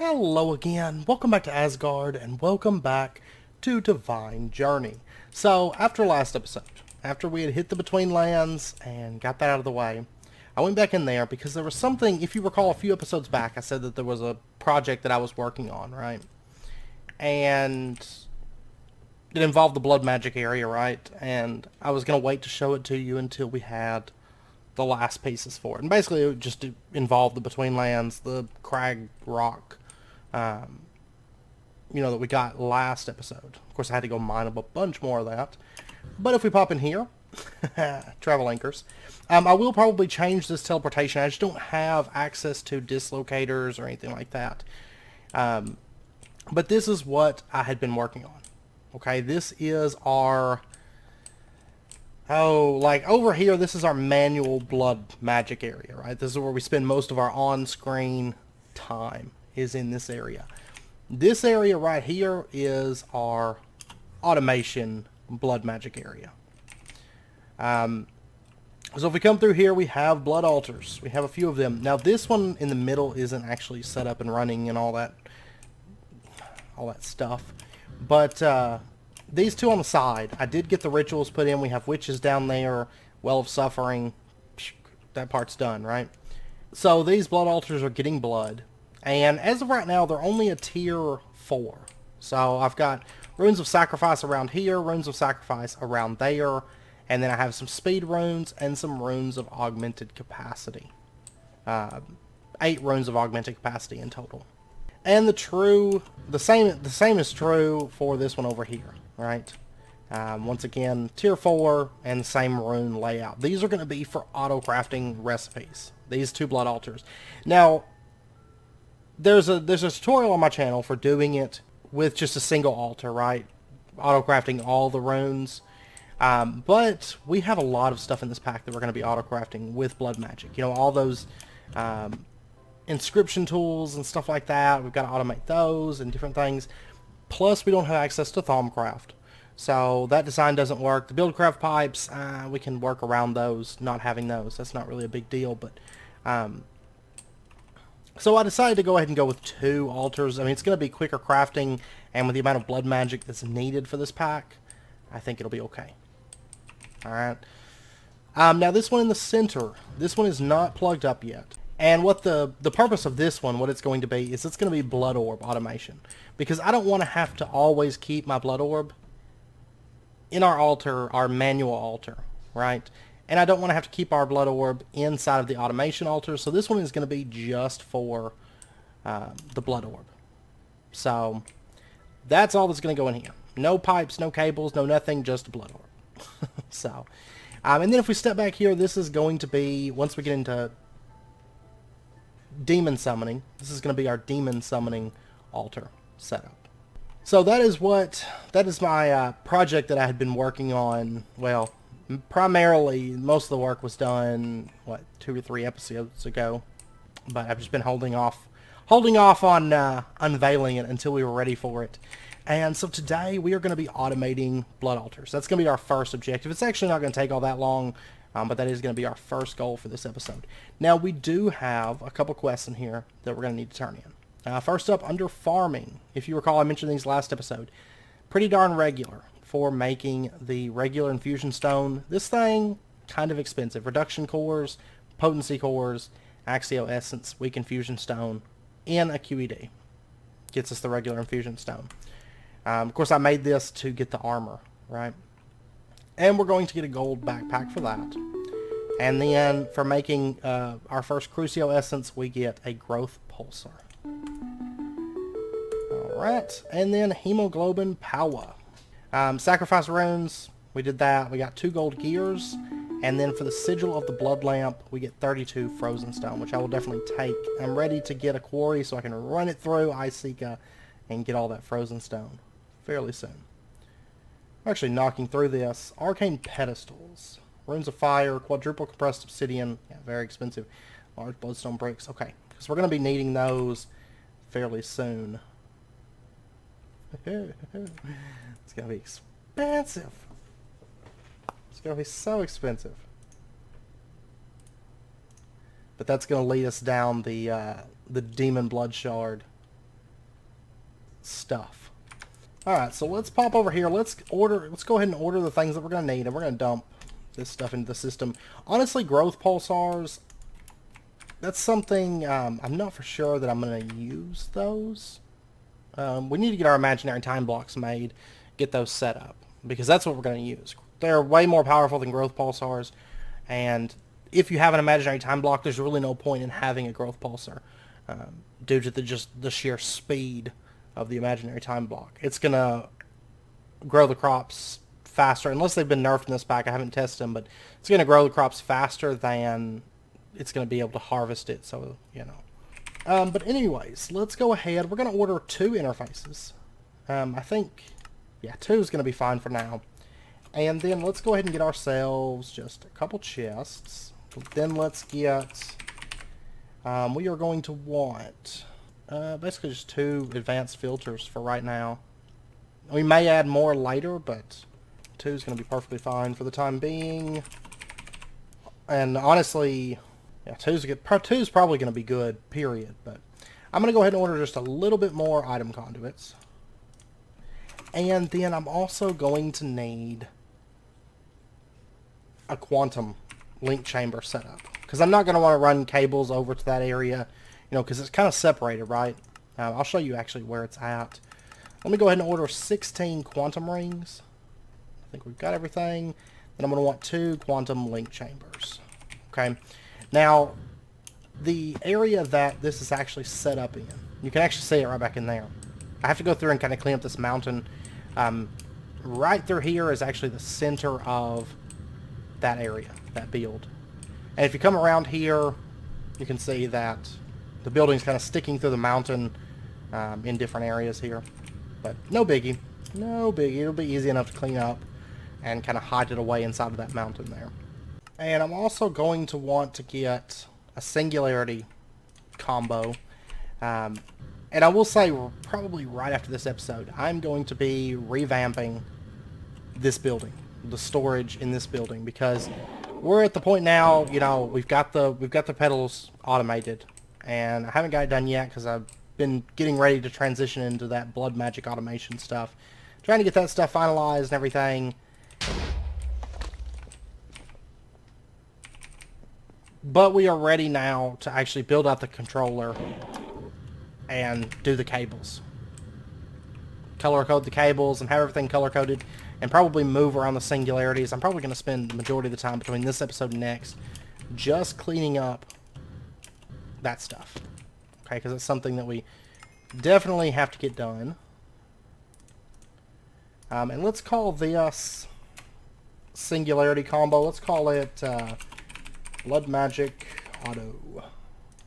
Hello again, welcome back to Asgard, and welcome back to Divine Journey. So, after last episode, after we had hit the Between Lands and got that out of the way, I went back in there because there was something, if you recall a few episodes back, I said that there was a project that I was working on, right? And it involved the blood magic area, right? And I was going to wait to show it to you until we had the last pieces for it. And basically it just involved the Between Lands, the crag rock, that we got last episode. Of course, I had to go mine up a bunch more of that. But if we pop in here, travel anchors, I will probably change this teleportation. I just don't have access to dislocators or anything like that. But this is what I had been working on. Okay, this is our... over here, this is our manual blood magic area, right? This is where we spend most of our on-screen time, is in this area. This area right here is our automation blood magic area. So if we come through here, we have blood altars. We have a few of them. Now this one in the middle isn't actually set up and running and all that stuff. But these two on the side, I did get the rituals put in. We have witches down there, Well of Suffering. That part's done, right? So these blood altars are getting blood. And as of right now, they're only a tier 4. So I've got runes of sacrifice around here, runes of sacrifice around there, and then I have some speed runes and some runes of augmented capacity. 8 runes of augmented capacity in total. And the same is true for this one over here, right? Once again, tier 4 and the same rune layout. These are going to be for auto crafting recipes. These 2 blood altars. Now, there's a tutorial on my channel for doing it with just a single altar, right? Auto crafting all the runes. But we have a lot of stuff in this pack that we're going to be auto crafting with blood magic. You know, all those inscription tools and stuff like that. We've got to automate those and different things. Plus, we don't have access to Thaumcraft. So that design doesn't work. The Buildcraft pipes, we can work around those, not having those. That's not really a big deal, but... So I decided to go ahead and go with 2 altars. I mean, it's going to be quicker crafting, and with the amount of blood magic that's needed for this pack, I think it'll be okay. Alright. Now this one in the center, this one is not plugged up yet. And what the purpose of this one, what it's going to be, is it's going to be blood orb automation. Because I don't want to have to always keep my blood orb in our altar, our manual altar, right? And I don't want to have to keep our blood orb inside of the automation altar. So this one is going to be just for the blood orb. So that's all that's going to go in here. No pipes, no cables, no nothing, just a blood orb. So, and then if we step back here, this is going to be, once we get into demon summoning, this is going to be our demon summoning altar setup. So that is my project that I had been working on. Well, primarily, most of the work was done, 2 or 3 episodes ago. But I've just been holding off on unveiling it until we were ready for it. And so today, we are going to be automating blood altars. That's going to be our first objective. It's actually not going to take all that long, but that is going to be our first goal for this episode. Now, we do have a couple quests in here that we're going to need to turn in. First up, under farming. If you recall, I mentioned these last episode. Pretty darn regular for making the regular infusion stone. This thing, kind of expensive. Reduction cores, potency cores, Axio Essence, weak infusion stone, in a QED. Gets us the regular infusion stone. Of course, I made this to get the armor, right? And we're going to get a gold backpack for that. And then for making our first Crucio Essence, we get a growth pulsar. Alright, and then hemoglobin power. Sacrifice runes, we did that. We got 2 gold gears, and then for the sigil of the blood lamp, we get 32 frozen stone, which I will definitely take. I'm ready to get a quarry so I can run it through Iceka and get all that frozen stone fairly soon. I'm actually knocking through this. Arcane pedestals, runes of fire, quadruple compressed obsidian, yeah, very expensive. Large bloodstone bricks, okay, because we're going to be needing those fairly soon. It's going to be expensive. It's going to be so expensive. But that's going to lead us down the demon blood shard stuff. Alright, so let's pop over here. Let's go ahead and order the things that we're going to need, and we're going to dump this stuff into the system. Honestly, growth pulsars, that's something, I'm not for sure that I'm going to use those. We need to get our imaginary time blocks made, get those set up, because that's what we're going to use. They're way more powerful than growth pulsars, and if you have an imaginary time block, there's really no point in having a growth pulsar, due to the sheer speed of the imaginary time block. It's going to grow the crops faster, unless they've been nerfed in this pack. I haven't tested them, but it's going to grow the crops faster than it's going to be able to harvest it, so, you know. But anyways, let's go ahead. We're going to order 2 interfaces. I think, yeah, 2 is going to be fine for now. And then let's go ahead and get ourselves just a couple chests. Then let's get, we are going to want basically just 2 advanced filters for right now. We may add more later, but 2 is going to be perfectly fine for the time being. And honestly, yeah, 2 is probably going to be good, period. But I'm going to go ahead and order just a little bit more item conduits. And then I'm also going to need a quantum link chamber setup, because I'm not going to want to run cables over to that area, you know, because it's kind of separated, right? I'll show you actually where it's at. Let me go ahead and order 16 quantum rings. I think we've got everything. Then I'm going to want 2 quantum link chambers. Okay. Now, the area that this is actually set up in, you can actually see it right back in there. I have to go through and kind of clean up this mountain. Right through here is actually the center of that area, that build. And if you come around here, you can see that the building's kind of sticking through the mountain in different areas here. But no biggie. No biggie. It'll be easy enough to clean up and kind of hide it away inside of that mountain there. And I'm also going to want to get a singularity combo. And I will say, probably right after this episode, I'm going to be revamping this building, the storage in this building, because we're at the point now, you know, we've got the pedals automated, and I haven't got it done yet because I've been getting ready to transition into that blood magic automation stuff, trying to get that stuff finalized and everything. But we are ready now to actually build out the controller and do the cables. Color code the cables and have everything color coded, and probably move around the singularities. I'm probably going to spend the majority of the time between this episode and next just cleaning up that stuff. Okay, because it's something that we definitely have to get done. And let's call this singularity combo, let's call it blood magic auto.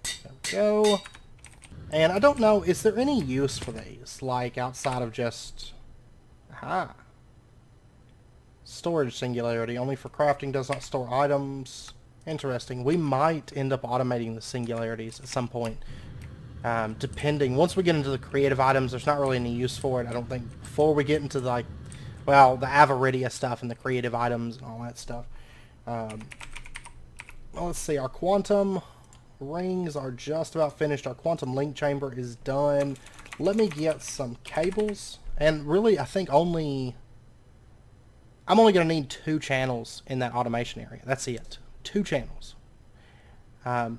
There we go. And I don't know, is there any use for these, like outside of just, aha, storage singularity, only for crafting, does not store items. Interesting. We might end up automating the singularities at some point, depending. Once we get into the creative items, there's not really any use for it, I don't think, before we get into the, like, well, the Avaridia stuff and the creative items and all that stuff. Well, let's see, our quantum rings are just about finished. Our quantum link chamber is done. Let me get some cables. And really, I think I'm only going to need 2 channels in that automation area. That's it. 2 channels.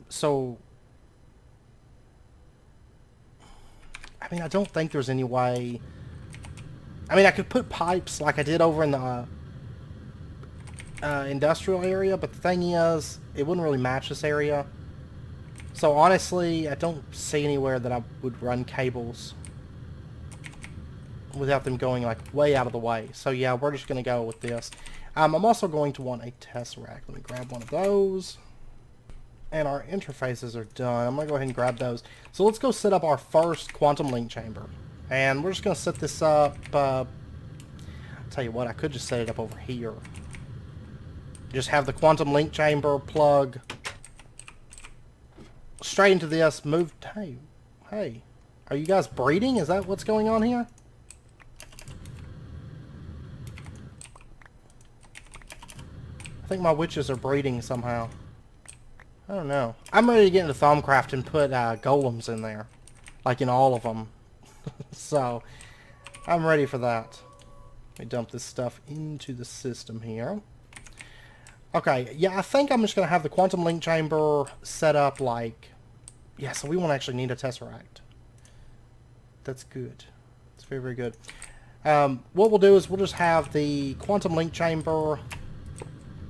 So, I mean, I don't think there's any way. I mean, I could put pipes like I did over in the industrial area, but the thing is, it wouldn't really match this area. So honestly, I don't see anywhere that I would run cables without them going like way out of the way. So yeah, we're just going to go with this. I'm also going to want a tesseract. Let me grab one of those. And our interfaces are done. I'm going to go ahead and grab those. So let's go set up our first quantum link chamber. And we're just going to set this up. I'll tell you what, I could just set it up over here. Just have the quantum link chamber plug straight into this. Move. Hey. Are you guys breeding? Is that what's going on here? I think my witches are breeding somehow. I don't know. I'm ready to get into Thaumcraft and put golems in there. Like in all of them. So, I'm ready for that. Let me dump this stuff into the system here. Okay, yeah, I think I'm just going to have the quantum link chamber set up like... Yeah, so we won't actually need a tesseract. That's good. It's very, very good. What we'll do is we'll just have the quantum link chamber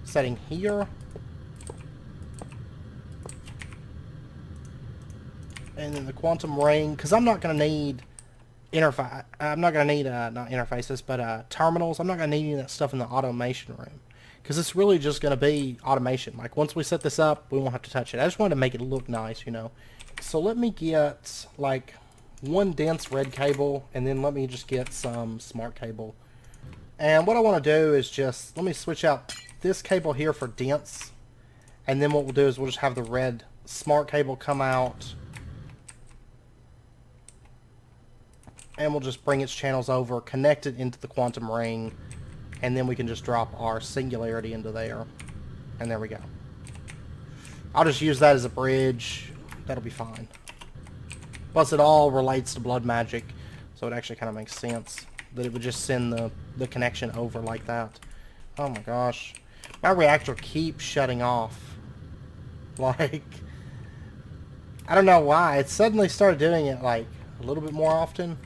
setting here. And then the quantum ring, because I'm not going to need interface. I'm not going to need, not interfaces, but terminals. I'm not going to need any of that stuff in the automation room. Because it's really just going to be automation. Like, once we set this up, we won't have to touch it. I just wanted to make it look nice, you know. So let me get, like, one dense red cable, and then let me just get some smart cable. And what I want to do is just, let me switch out this cable here for dense. And then what we'll do is we'll just have the red smart cable come out. And we'll just bring its channels over, connect it into the quantum ring, and then we can just drop our singularity into there. And there we go. I'll just use that as a bridge. That'll be fine. Plus it all relates to blood magic, so it actually kind of makes sense that it would just send the connection over like that. Oh my gosh. My reactor keeps shutting off. Like, I don't know why. It suddenly started doing it like a little bit more often.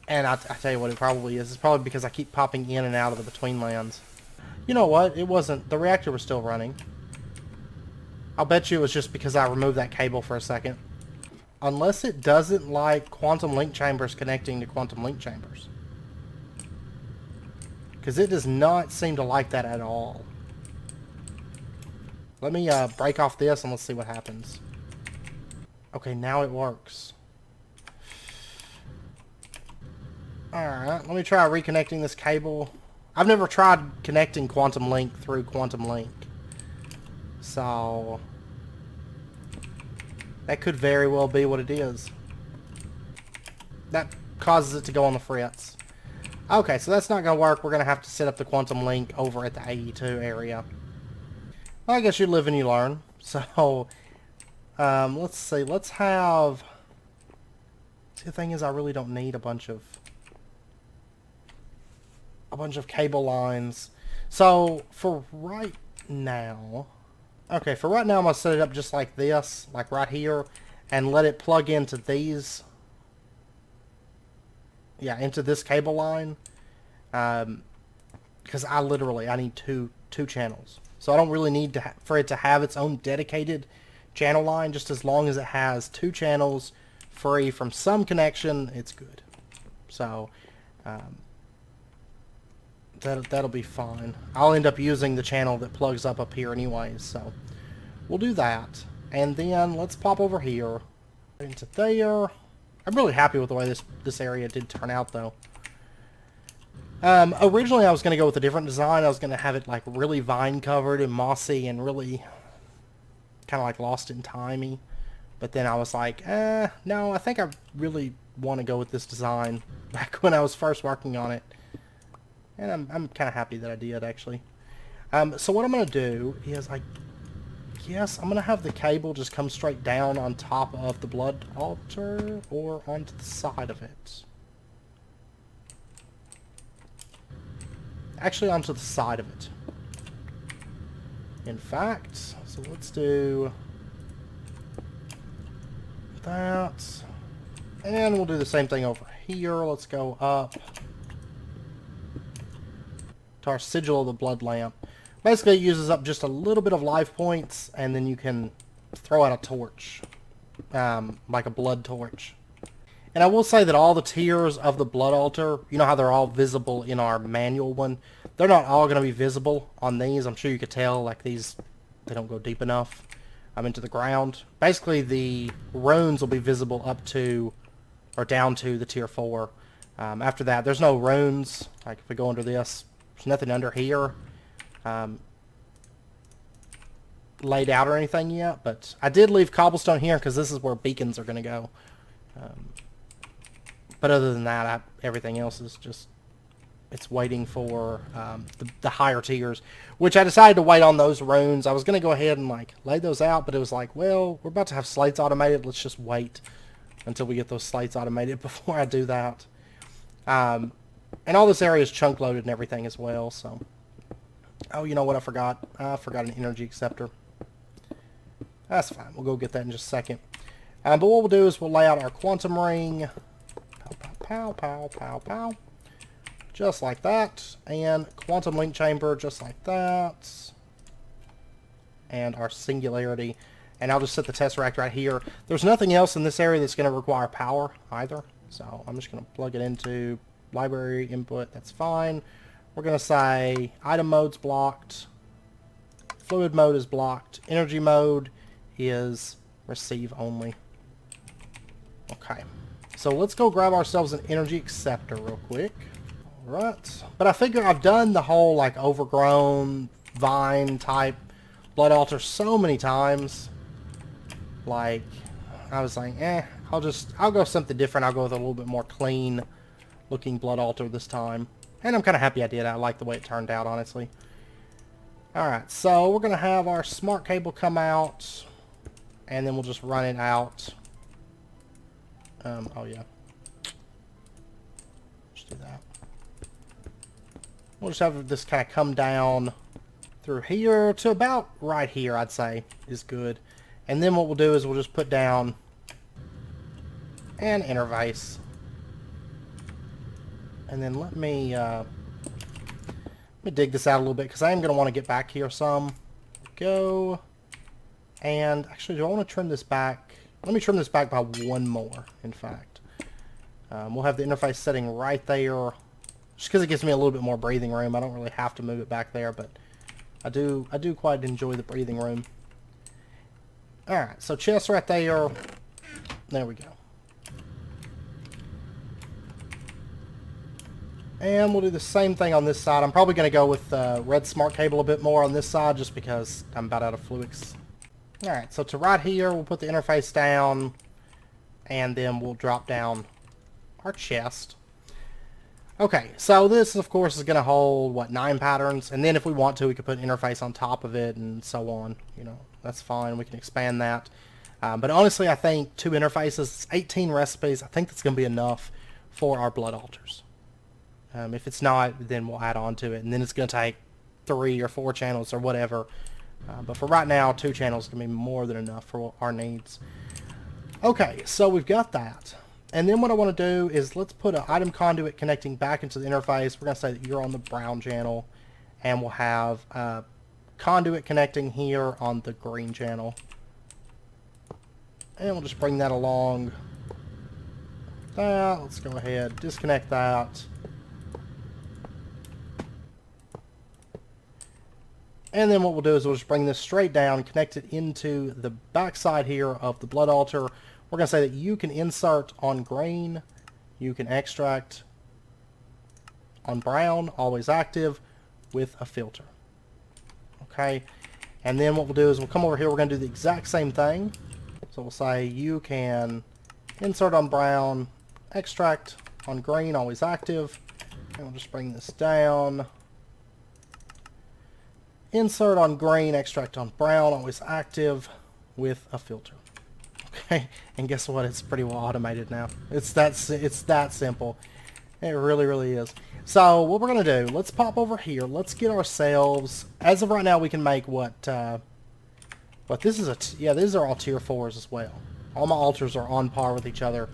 And I tell you what it probably is. It's probably because I keep popping in and out of the between lands. You know what? It wasn't. The reactor was still running. I'll bet you it was just because I removed that cable for a second. Unless it doesn't like quantum link chambers connecting to quantum link chambers. Because it does not seem to like that at all. Let me break off this and let's see what happens. Okay, now it works. Alright, let me try reconnecting this cable. I've never tried connecting quantum link through quantum link. So, that could very well be what it is. That causes it to go on the frets. Okay, so that's not going to work. We're going to have to set up the quantum link over at the AE2 area. Well, I guess you live and you learn. So, let's see. Let's have... See, the thing is, I really don't need a bunch of cable lines. So, for right now... Okay, for right now, I'm going to set it up just like this, like right here, and let it plug into these... Yeah, into this cable line. Because I need two channels. So I don't really need for it to have its own dedicated channel line. Just as long as it has two channels free from some connection, it's good. So that'll be fine. I'll end up using the channel that plugs up here anyways. So we'll do that. And then let's pop over here into there. I'm really happy with the way this area did turn out, though. Originally, I was going to go with a different design. I was going to have it like really vine-covered and mossy and really kind of like lost in timey. But then I was like, no, I think I really want to go with this design back when I was first working on it. And I'm kind of happy that I did, actually. So what I'm going to do is Yes, I'm going to have the cable just come straight down on top of the blood altar or onto the side of it. Actually, onto the side of it. In fact, so let's do that. And we'll do the same thing over here. Let's go up to our sigil of the blood lamp. Basically, it uses up just a little bit of life points, and then you can throw out a torch, like a blood torch. And I will say that all the tiers of the blood altar, you know how they're all visible in our manual one? They're not all going to be visible on these. I'm sure you could tell, like these, they don't go deep enough into the ground. Basically, the runes will be visible up to, or down to the tier 4. After that, there's no runes. Like if we go under this, there's nothing under here. Laid out or anything yet, but I did leave cobblestone here because this is where beacons are going to go. But other than that, everything else is just, it's waiting for the higher tiers, which I decided to wait on those runes. I was going to go ahead and like lay those out, but it was like, well, we're about to have slates automated. Let's just wait until we get those slates automated before I do that. And all this area is chunk loaded and everything as well, so. Oh, you know what I forgot? I forgot an energy acceptor. That's fine. We'll go get that in just a second. But what we'll do is we'll lay out our quantum ring. Pow, pow, pow, pow, pow. Just like that. And quantum link chamber, just like that. And our singularity. And I'll just set the Tesseract right here. There's nothing else in this area that's going to require power either. So I'm just going to plug it into library input. That's fine. We're going to say item mode's blocked. Fluid mode is blocked. Energy mode is receive only. Okay. So let's go grab ourselves an energy acceptor real quick. Alright. But I figure I've done the whole like overgrown vine type blood altar so many times. Like, I was like, I'll go something different. I'll go with a little bit more clean looking blood altar this time. And I'm kind of happy I did. I like the way it turned out, honestly. Alright, so we're going to have our smart cable come out. And then we'll just run it out. Oh yeah. Just do that. We'll just have this kind of come down through here to about right here, I'd say, is good. And then what we'll do is we'll just put down an interface. And then let me dig this out a little bit because I am going to want to get back here some. Go. And actually, do I want to trim this back? Let me trim this back by one more, in fact. We'll have the interface setting right there. Just because it gives me a little bit more breathing room. I don't really have to move it back there, but I do quite enjoy the breathing room. Alright, so chest right there. There we go. And we'll do the same thing on this side. I'm probably going to go with red smart cable a bit more on this side just because I'm about out of fluids. Alright, so to right here, we'll put the interface down. And then we'll drop down our chest. Okay, so this, of course, is going to hold, what, 9 patterns. And then if we want to, we could put an interface on top of it and so on. You know, that's fine. We can expand that. But honestly, I think 2 interfaces, 18 recipes, I think that's going to be enough for our blood altars. If it's not, then we'll add on to it. And then it's going to take 3 or 4 channels or whatever. But for right now, 2 channels can be more than enough for our needs. Okay, so we've got that. And then what I want to do is let's put an item conduit connecting back into the interface. We're going to say that you're on the brown channel. And we'll have a conduit connecting here on the green channel. And we'll just bring that along. Let's go ahead, disconnect that. And then what we'll do is we'll just bring this straight down, connect it into the backside here of the blood altar. We're going to say that you can insert on green, you can extract on brown, always active, with a filter. Okay, and then what we'll do is we'll come over here, we're going to do the exact same thing. So we'll say you can insert on brown, extract on green, always active. And we'll just bring this down. Insert on green, extract on brown, always active, with a filter. Okay, and guess what? It's pretty well automated now. It's that simple. It really, really is. So what we're gonna do? Let's pop over here. Let's get ourselves. As of right now, we can make what this is yeah. These are all tier 4s as well. All my altars are on par with each other.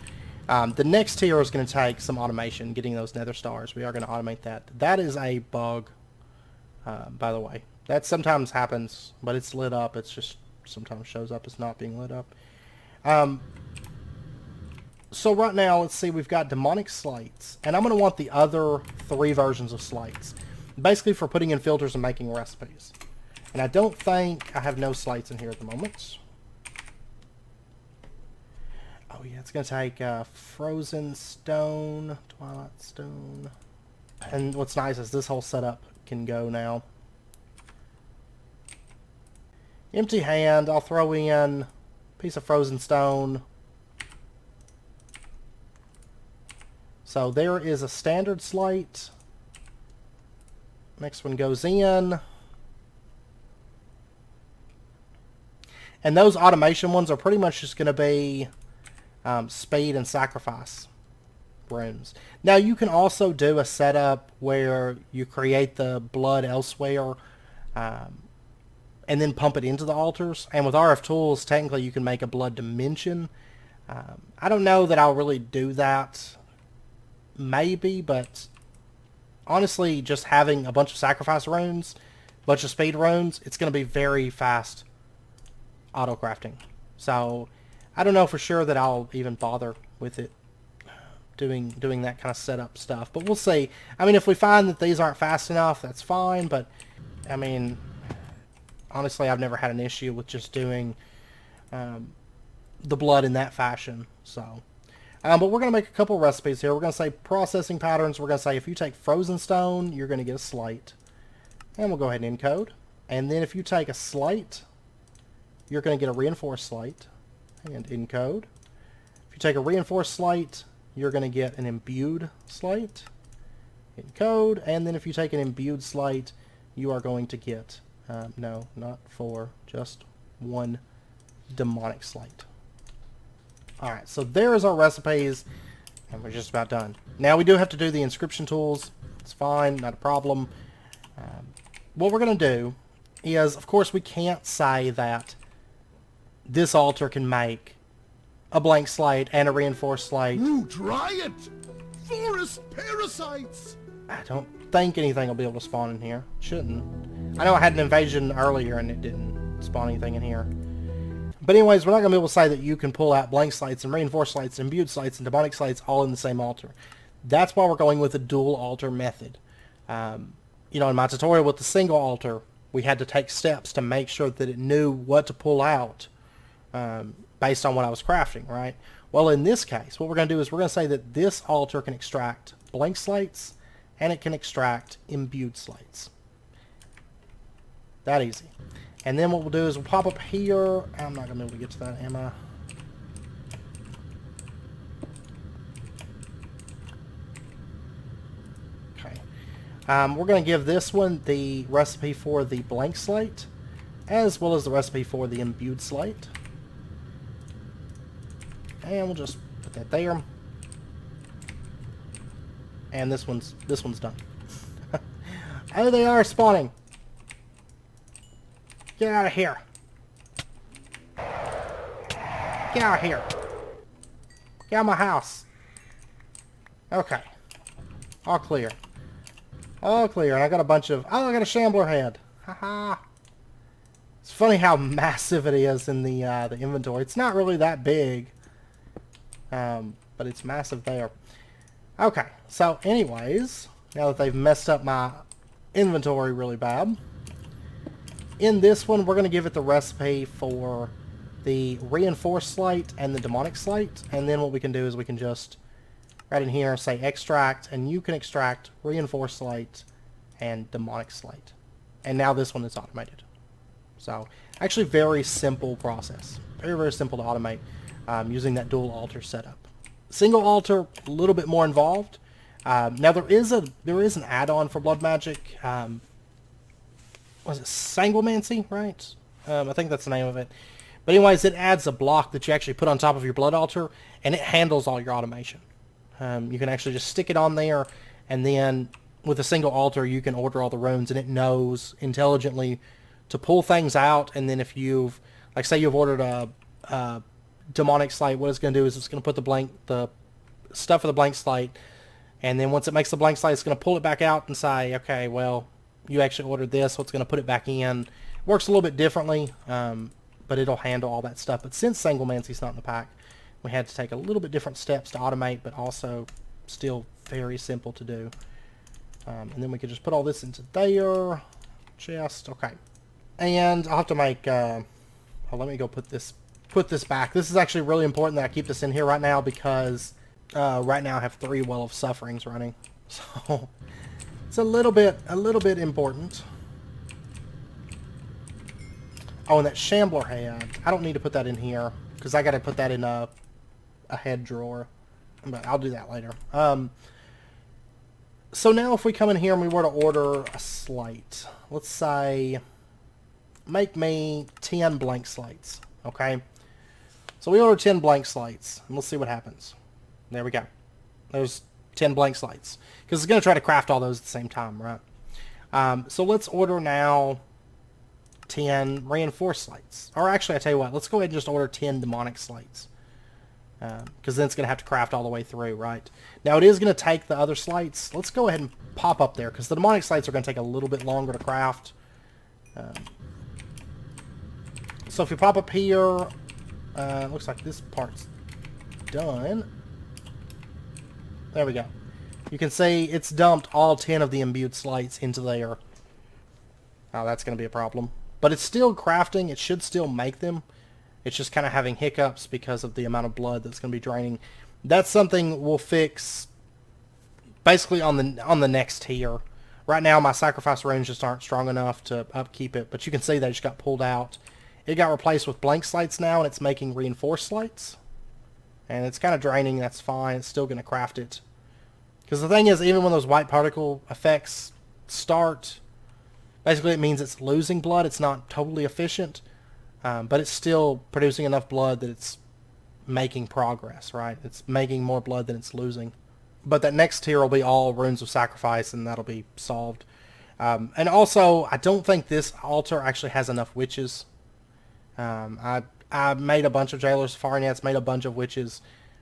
The next tier is going to take some automation, getting those nether stars. We are going to automate that. That is a bug, by the way. That sometimes happens, but it's lit up. It's just sometimes shows up as not being lit up. So right now, let's see, we've got demonic slates, and I'm going to want the other 3 versions of slates, basically for putting in filters and making recipes. And I don't think I have no slates in here at the moment. Oh yeah, it's going to take frozen stone, twilight stone. And what's nice is this whole setup can go now. Empty hand, I'll throw in a piece of frozen stone. So there is a standard slate. Next one goes in. And those automation ones are pretty much just going to be speed and sacrifice runes. Now you can also do a setup where you create the blood elsewhere and then pump it into the altars. And with RF tools, technically you can make a blood dimension. I don't know that I'll really do that. Maybe, but honestly, just having a bunch of sacrifice runes, a bunch of speed runes, it's going to be very fast auto crafting. So I don't know for sure that I'll even bother with it. Doing that kind of setup stuff, but we'll see. I mean, if we find that these aren't fast enough, that's fine, but I mean, honestly, I've never had an issue with just doing the blood in that fashion. So but we're going to make a couple recipes here. We're going to say processing patterns. We're going to say if you take frozen stone, you're going to get a slate, and we'll go ahead and encode. And then if you take a slate, you're going to get a reinforced slate, and encode. If you take a reinforced slate, you're going to get an imbued slate, encode, and then if you take an imbued slate, you are going to get, no, not 4, just 1 demonic slate. Alright, so there's our recipes, and we're just about done. Now we do have to do the inscription tools. It's fine, not a problem. What we're going to do is, of course, we can't say that this altar can make a blank slate and a reinforced slate. Ooh, try it! Forest parasites! I don't think anything will be able to spawn in here. Shouldn't. I know I had an invasion earlier and it didn't spawn anything in here. But anyways, we're not going to be able to say that you can pull out blank slates and reinforced slates and imbued slates and demonic slates all in the same altar. That's why we're going with a dual altar method. You know, in my tutorial with the single altar, we had to take steps to make sure that it knew what to pull out based on what I was crafting, right? Well, in this case, what we're going to do is we're going to say that this altar can extract blank slates and it can extract imbued slates. That easy. And then what we'll do is we'll pop up here. I'm not going to be able to get to that, am I? Okay. We're going to give this one the recipe for the blank slate as well as the recipe for the imbued slate. And we'll just put that there. And this one's done. Oh, they are spawning. Get out of here. Get out of here. Get out of my house. Okay. All clear. All clear. And I got a bunch of... Oh, I got a shambler head. Haha. It's funny how massive it is in the inventory. It's not really that big. But it's massive there. Okay. So anyways, now that they've messed up my inventory really bad, in this one, we're going to give it the recipe for the reinforced slate and the demonic slate. And then what we can do is we can just, right in here, say extract. And you can extract reinforced slate and demonic slate. And now this one is automated. So, actually very simple process. Very, very simple to automate using that dual altar setup. Single altar, a little bit more involved. Now there is an add-on for blood magic. Was it Sanguimancy, right? I think that's the name of it. But anyways, it adds a block that you actually put on top of your blood altar, and it handles all your automation. You can actually just stick it on there, and then with a single altar, you can order all the runes, and it knows intelligently to pull things out. And then if you've, like, say you've ordered a demonic slate, what it's going to do is it's going to put the stuff of the blank slate, and then once it makes the blank slate, it's going to pull it back out and say, okay, well, you actually ordered this, so it's going to put it back in. It works a little bit differently, but it'll handle all that stuff. But since Sanguimancy's not in the pack, we had to take a little bit different steps to automate, but also still very simple to do. And then we could just put all this into there. Chest, okay. And I'll have to make, let me go put this back. This is actually really important that I keep this in here right now because right now I have 3 Well of Sufferings running. So it's a little bit important. Oh, and that shambler head. I don't need to put that in here because I got to put that in a head drawer. But I'll do that later. So now if we come in here and we were to order a slate, let's say, make me 10 blank slates. Okay. So we order 10 blank slates, and we'll see what happens. There we go. There's 10 blank slates. Because it's going to try to craft all those at the same time, right? So let's order now 10 reinforced slates. Or actually, I tell you what, let's go ahead and just order 10 demonic slates. Because then it's going to have to craft all the way through, right? Now it is going to take the other slates. Let's go ahead and pop up there, because the demonic slates are going to take a little bit longer to craft. So if you pop up here, looks like this part's done. There we go. You can see it's dumped all 10 of the imbued slates into there. Oh, that's going to be a problem. But it's still crafting. It should still make them. It's just kind of having hiccups because of the amount of blood that's going to be draining. That's something we'll fix basically on the next tier. Right now, my sacrifice runes just aren't strong enough to upkeep it. But you can see they just got pulled out. It got replaced with blank slates now, and it's making reinforced slates. And it's kind of draining. That's fine. It's still going to craft it. Because the thing is, even when those white particle effects start, basically it means it's losing blood. It's not totally efficient. But it's still producing enough blood that it's making progress, right? It's making more blood than it's losing. But that next tier will be all runes of sacrifice, and that'll be solved. And also, I don't think this altar actually has enough witches. I made a bunch of jailers, safari nets, made a bunch of witches,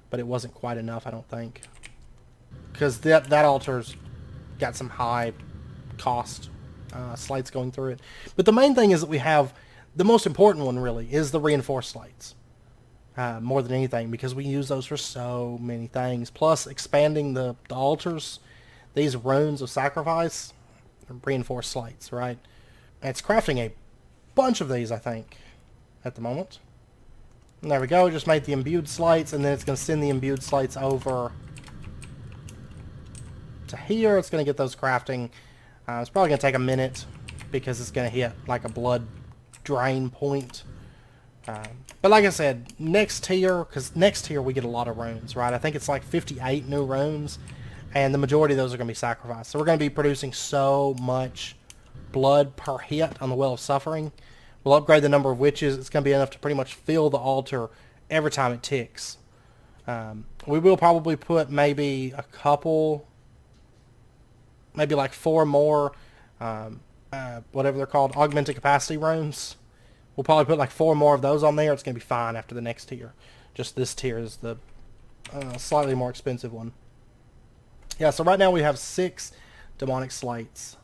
but it wasn't quite enough, I don't think. Because that altar's got some high cost slates going through it. But the main thing is that we have, the most important one really, is the reinforced slates. More than anything, because we use those for so many things. Plus, expanding the altars, these runes of sacrifice, reinforced slates, right? And it's crafting a bunch of these, I think, at the moment. And there we go, just made the imbued slates, and then it's going to send the imbued slates over to here. It's going to get those crafting. It's probably going to take a minute, because it's going to hit like a blood drain point. But like I said, next tier, because next tier we get a lot of runes, right? I think it's like 58 new runes, and the majority of those are going to be sacrificed. So we're going to be producing so much blood per hit on the Well of Suffering. We'll upgrade the number of witches. It's going to be enough to pretty much fill the altar every time it ticks. We will probably put maybe a couple, maybe like 4 more, whatever they're called, augmented capacity runes. We'll probably put like 4 more of those on there. It's going to be fine after the next tier. Just this tier is the slightly more expensive one. Yeah, so right now we have 6 demonic slates.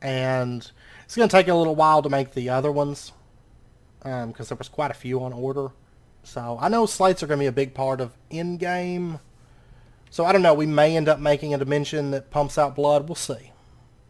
And it's going to take a little while to make the other ones, because there was quite a few on order. So I know slates are going to be a big part of in-game. So I don't know, we may end up making a dimension that pumps out blood. We'll see.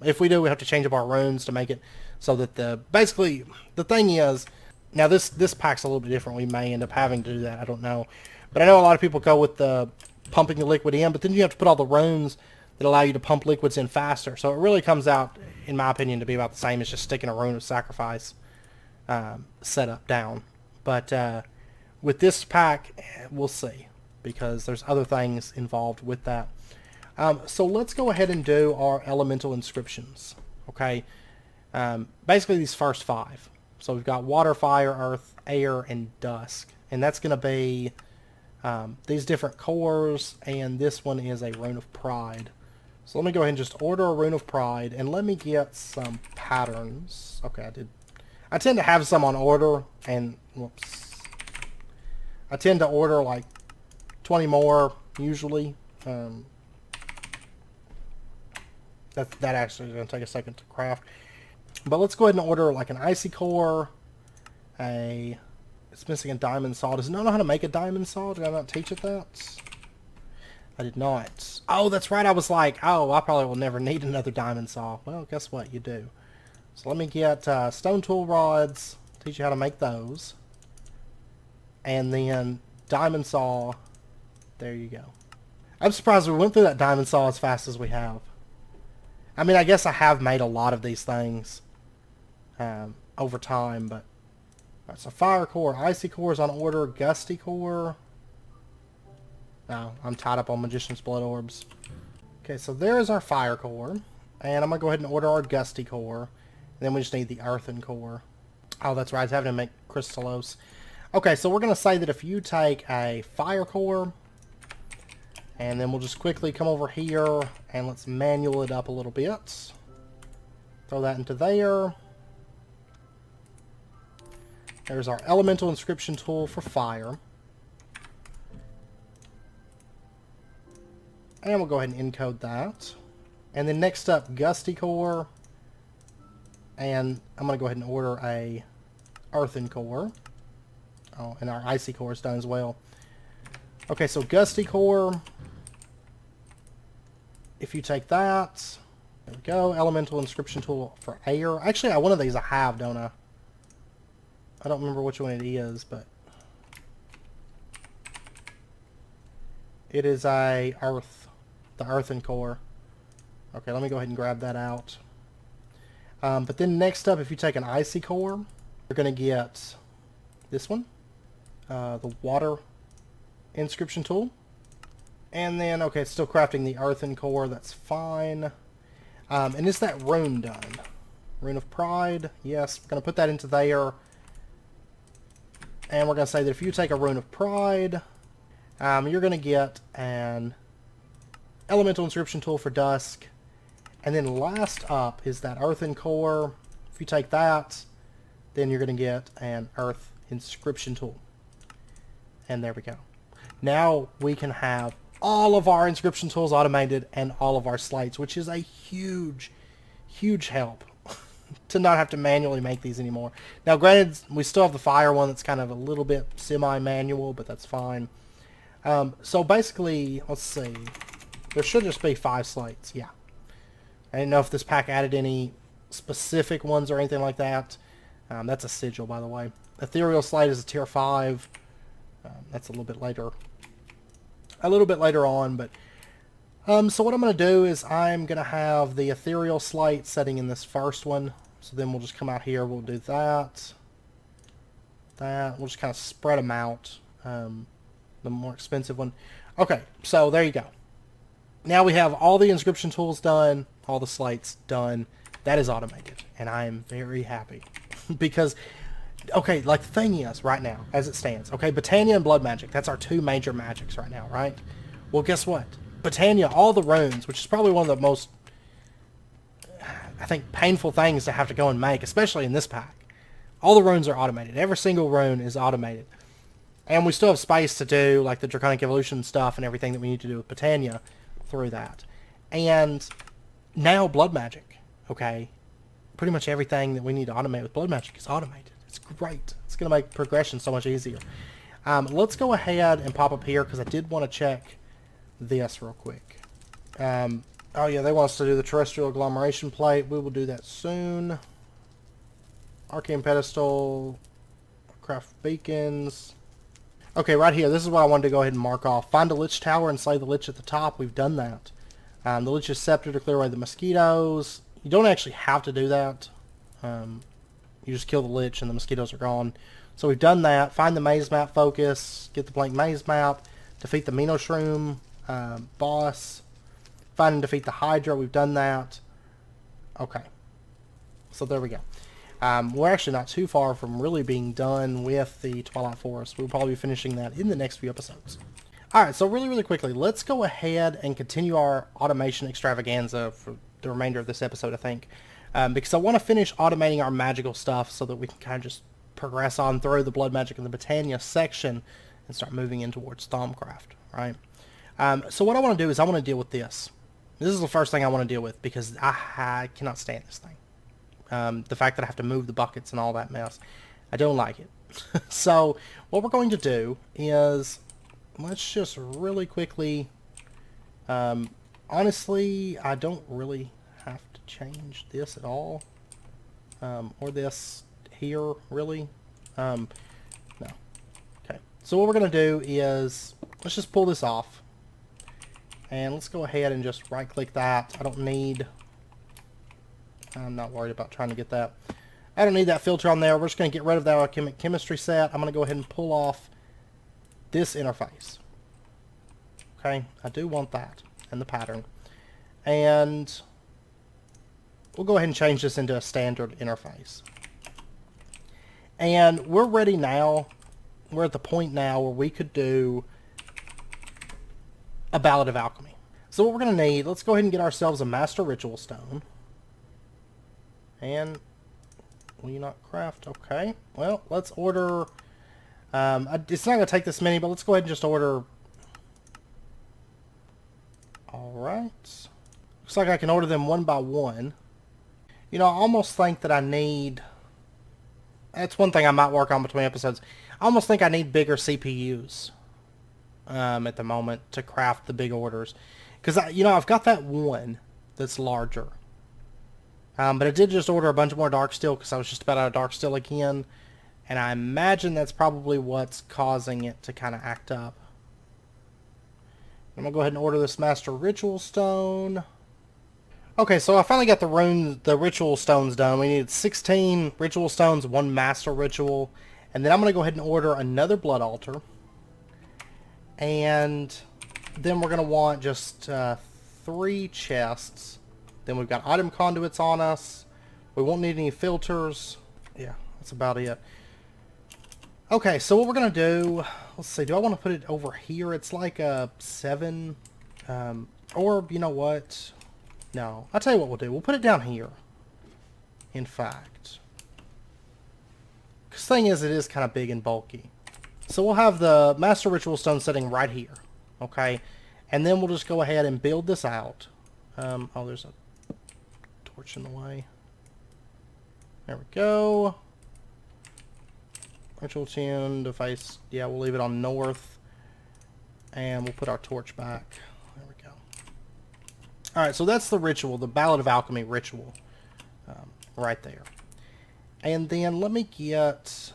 If we do, we have to change up our runes to make it so that basically, the thing is, now this pack's a little bit different. We may end up having to do that. I don't know. But I know a lot of people go with the pumping the liquid in, but then you have to put all the runes that allow you to pump liquids in faster. So it really comes out, in my opinion, to be about the same as just sticking a rune of sacrifice setup down. But with this pack, we'll see, because there's other things involved with that. So let's go ahead and do our elemental inscriptions. Okay. Basically these first 5. So we've got water, fire, earth, air, and dusk. And that's going to be these different cores, and this one is a rune of pride. So let me go ahead and just order a rune of pride, and let me get some patterns. Okay, I tend to have some on order, and whoops. I tend to order like 20 more usually. That actually is going to take a second to craft. But let's go ahead and order like an icy core. It's missing a diamond saw. Does it not know how to make a diamond saw? Did I not teach it that? I did not. Oh, that's right. I was like, oh, I probably will never need another diamond saw. Well, guess what? You do. So let me get stone tool rods. Teach you how to make those. And then diamond saw. There you go. I'm surprised we went through that diamond saw as fast as we have. I mean, I guess I have made a lot of these things over time, but... Alright, so fire core, icy core is on order, gusty core... No, I'm tied up on magician's blood orbs. Okay, so there's our fire core, and I'm going to go ahead and order our gusty core, and then we just need the earthen core. Oh, that's right, I was having to make crystallos. Okay, so we're going to say that if you take a fire core, and then we'll just quickly come over here and let's manual it up a little bit. Throw that into there. There's our elemental inscription tool for fire. And we'll go ahead and encode that. And then next up, Gusty Core. And I'm going to go ahead and order a Earthen Core. Oh, and our Icy Core is done as well. Okay, so Gusty Core. If you take that, there we go. Elemental inscription tool for air. Actually, one of these I have, don't I? I don't remember which one it is, but it is a earth, the earthen core. Okay, let me go ahead and grab that out. But then next up, if you take an icy core, you're going to get this one, the water inscription tool. And then, okay, it's still crafting the earthen core. That's fine. And is that rune done? Rune of Pride. Yes, we're going to put that into there. And we're going to say that if you take a Rune of Pride, you're going to get an Elemental Inscription tool for Dusk. And then last up is that Earthen Core. If you take that, then you're going to get an Earth Inscription tool. And there we go. Now we can have all of our inscription tools automated and all of our slates, which is a huge, huge help to not have to manually make these anymore. Now, granted, we still have the fire one that's kind of a little bit semi-manual, but that's fine. So basically, let's see. There should just be 5 slates, yeah. I didn't know if this pack added any specific ones or anything like that. That's a sigil, by the way. Ethereal slate is a tier 5. That's a little bit later. A little bit later on, but so what I'm going to do is I'm going to have the ethereal slate setting in this first one. So then we'll just come out here. We'll do that. We'll just kind of spread them out. The more expensive one. Okay, so there you go. Now we have all the inscription tools done, all the slates done. That is automated, and I am very happy because, okay, like the thing is right now, as it stands, okay, Botania and Blood Magic, that's our 2 major magics right now, right? Well, guess what? Botania, all the runes, which is probably one of the most, I think, painful things to have to go and make, especially in this pack. All the runes are automated. Every single rune is automated. And we still have space to do, like, the Draconic Evolution stuff and everything that we need to do with Botania through that. And now Blood Magic, okay? Pretty much everything that we need to automate with Blood Magic is automated. It's great. It's going to make progression so much easier. Let's go ahead and pop up here, because I did want to check this real quick. Oh yeah, they want us to do the Terrestrial Agglomeration Plate. We will do that soon. Arcane Pedestal. Craft Beacons. Okay, right here, this is what I wanted to go ahead and mark off. Find a Lich Tower and slay the Lich at the top. We've done that. The Lich's Scepter to clear away the mosquitoes. You don't actually have to do that. You just kill the Lich and the mosquitoes are gone. So we've done that. Find the Maze Map focus. Get the blank Maze Map. Defeat the Minoshroom boss. Find and defeat the Hydra. We've done that. Okay. So there we go. We're actually not too far from really being done with the Twilight Forest. We'll probably be finishing that in the next few episodes. Alright, so really quickly, let's go ahead and continue our automation extravaganza for the remainder of this episode, I think. Because I want to finish automating our magical stuff so that we can kind of just progress on through the Blood Magic and the Botania section and start moving in towards Thaumcraft, right? So what I want to do is I want to deal with this. This is the first thing I want to deal with because I cannot stand this thing. The fact that I have to move the buckets and all that mess. I don't like it. So what we're going to do is let's just really quickly, honestly, I don't really have to change this at all, or this here, really. No. Okay, so what we're going to do is let's just pull this off, and let's go ahead and just right click that. I'm not worried about trying to get that. I don't need that filter on there. We're just going to get rid of that alchemic chemistry set. I'm going to go ahead and pull off this interface. Okay, I do want that and the pattern. And we'll go ahead and change this into a standard interface. And we're ready now we're at the point now where we could do a Ballad of Alchemy. So what we're going to need, let's go ahead and get ourselves a Master Ritual Stone. And will you not craft? Okay. Well, let's order... it's not going to take this many, but let's go ahead and just order... Alright. Looks like I can order them one by one. You know, I almost think that I need... That's one thing I might work on between episodes. I almost think I need bigger CPUs at the moment to craft the big orders. Because, you know, I've got that one that's larger. But I did just order a bunch more Darksteel because I was just about out of Darksteel again. And I imagine that's probably what's causing it to kind of act up. I'm going to go ahead and order this Master Ritual Stone. Okay, so I finally got the Ritual Stones done. We needed 16 Ritual Stones, 1 Master Ritual. And then I'm going to go ahead and order another Blood Altar. And then we're going to want just 3 chests. Then we've got item conduits on us. We won't need any filters. Yeah, that's about it. Okay, so what we're going to do... Let's see, do I want to put it over here? It's like a 7. Or, you know what? No. I'll tell you what we'll do. We'll put it down here. In fact. Because the thing is, it is kind of big and bulky. So we'll have the Master Ritual Stone sitting right here. Okay? And then we'll just go ahead and build this out. Oh, there's a torch in the way. There we go. Ritual tune device. Yeah, we'll leave it on north. And we'll put our torch back. There we go. Alright, so that's the ritual. The Ballad of Alchemy ritual. Right there. And then let me get...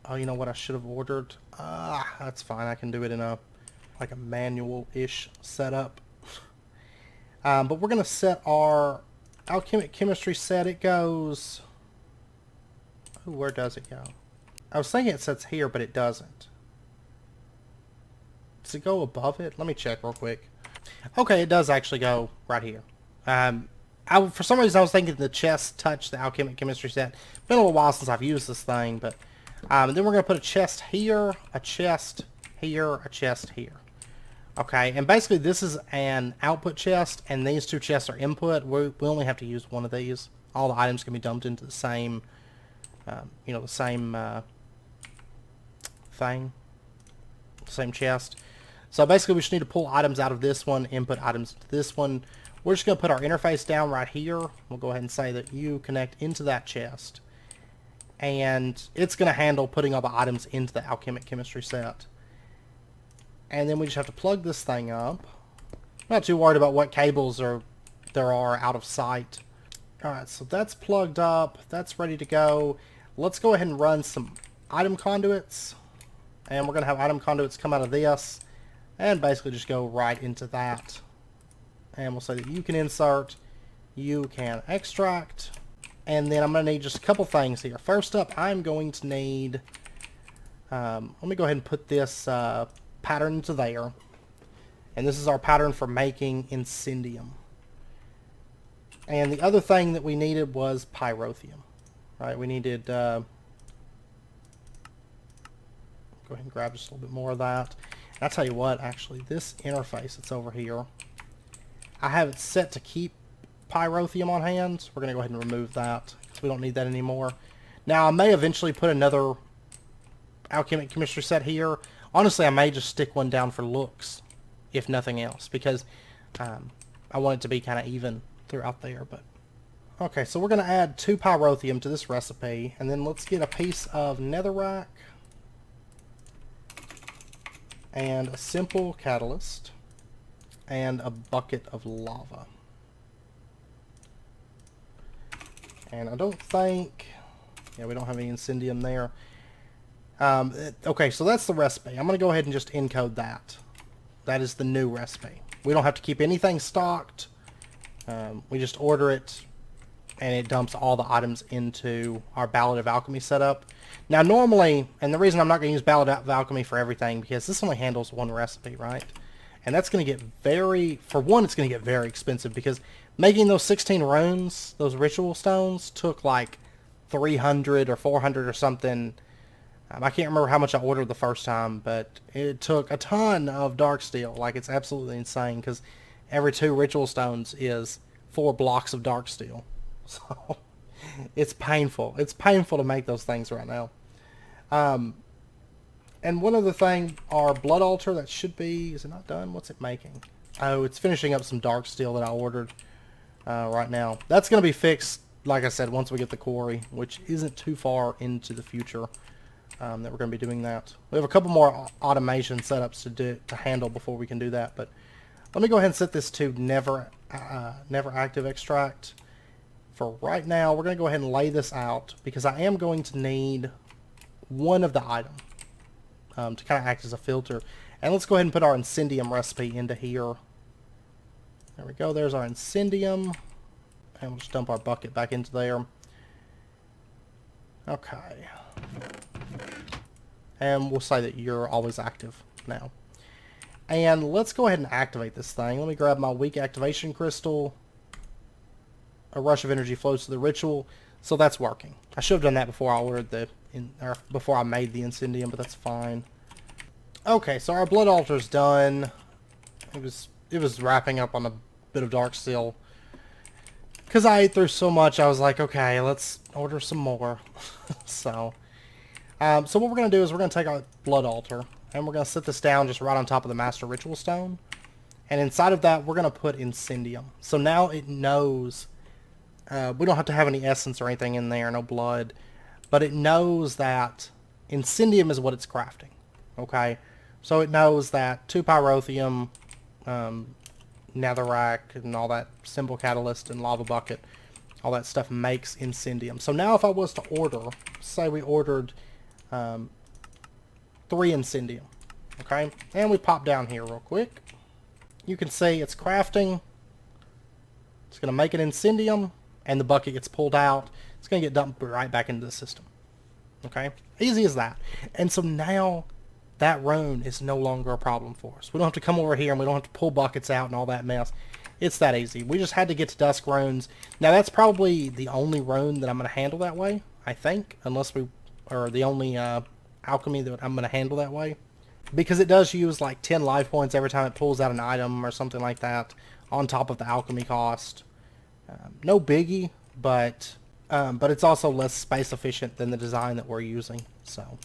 Oh, you know what I should have ordered? That's fine. I can do it in a like a manual-ish setup. But we're going to set our alchemic chemistry set. It goes... Ooh, where does it go? I was thinking it sets here, but it doesn't. Does it go above it? Let me check real quick. Okay, it does actually go right here. For some reason, I was thinking the chest touched the alchemic chemistry set. It's been a little while since I've used this thing, but... then we're going to put a chest here, a chest here, a chest here. Okay, and basically this is an output chest, and these 2 chests are input. We only have to use one of these. All the items can be dumped into the same... you know, the same thing, same chest. So basically we just need to pull items out of this one, input items to this one. We're just going to put our interface down right here. We'll go ahead and say that you connect into that chest. And it's going to handle putting all the items into the alchemic chemistry set. And then we just have to plug this thing up. Not too worried about what cables there are out of sight. Alright, so that's plugged up. That's ready to go. Let's go ahead and run some item conduits. And we're going to have item conduits come out of this. And basically just go right into that. And we'll say that you can insert. You can extract. And then I'm going to need just a couple things here. First up, I'm going to need... let me go ahead and put this pattern into there. And this is our pattern for making Incendium. And the other thing that we needed was Pyrotheum. Right, we needed... go ahead and grab just a little bit more of that. And I'll tell you what, actually, this interface that's over here, I have it set to keep Pyrotheum on hand. We're going to go ahead and remove that because we don't need that anymore. Now, I may eventually put another alchemic chemistry set here. Honestly, I may just stick one down for looks, if nothing else, because I want it to be kind of even throughout there. But okay, so we're going to add 2 Pyrotheum to this recipe, and then let's get a piece of netherrack and a simple catalyst and a bucket of lava. And I don't think... Yeah, we don't have any Incendium there. Okay, so that's the recipe. I'm going to go ahead and just encode that. That is the new recipe. We don't have to keep anything stocked. We just order it, and it dumps all the items into our Ballad of Alchemy setup. Now, normally, and the reason I'm not going to use Ballad of Alchemy for everything, because this only handles one recipe, right? And that's going to get very... For one, it's going to get very expensive, because making those 16 runes, those ritual stones, took like 300 or 400 or something I can't remember how much I ordered the first time, but it took a ton of dark steel. Like, it's absolutely insane, because every 2 ritual stones is 4 blocks of dark steel. So, it's painful. It's painful to make those things right now. And one other thing, our blood altar, that should be... Is it not done? What's it making? Oh, it's finishing up some dark steel that I ordered right now. That's going to be fixed, like I said, once we get the quarry, which isn't too far into the future. That we're going to be doing that. We have a couple more automation setups to handle before we can do that, but let me go ahead and set this to never active extract. For right now, we're going to go ahead and lay this out, because I am going to need one of the items to kind of act as a filter. And let's go ahead and put our Incendium recipe into here. There we go, there's our Incendium. And we'll just dump our bucket back into there. Okay. And we'll say that you're always active now. And let's go ahead and activate this thing. Let me grab my weak activation crystal. A rush of energy flows to the ritual. So that's working. I should have done that before I ordered before I made the Incendium, but that's fine. Okay, so our blood altar's done. It was wrapping up on a bit of dark steel. Because I ate through so much, I was like, okay, let's order some more. So what we're going to do is we're going to take our blood altar, and we're going to set this down just right on top of the master ritual stone. And inside of that, we're going to put Incendium. So now it knows, we don't have to have any essence or anything in there, no blood, but it knows that Incendium is what it's crafting. Okay? So it knows that 2 pyrotheum, netherrack, and all that symbol catalyst and lava bucket, all that stuff makes Incendium. So now if I was to order, say we ordered 3 Incendium, okay, and we pop down here real quick, you can see it's crafting. It's going to make an Incendium, and the bucket gets pulled out. It's going to get dumped right back into the system. Okay, easy as that. And so now that rune is no longer a problem for us. We don't have to come over here and we don't have to pull buckets out and all that mess. It's that easy. We just had to get to dusk runes. Now that's probably the only rune that I'm going to handle that way, I think, or the only alchemy that I'm going to handle that way. Because it does use like 10 life points every time it pulls out an item or something like that on top of the alchemy cost. No biggie, but it's also less space efficient than the design that we're using. So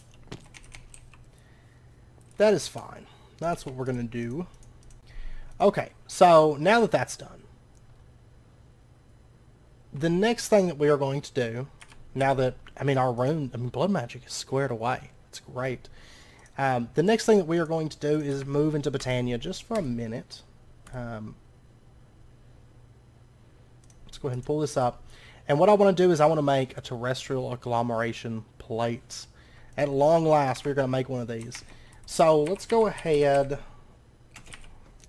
that is fine. That's what we're going to do. Okay, so now that that's done, the next thing that we are going to do, now that, our blood magic is squared away. It's great. The next thing that we are going to do is move into Botania just for a minute. Let's go ahead and pull this up. And what I want to do is I want to make a terrestrial agglomeration plate. At long last, we're going to make one of these. So let's go ahead.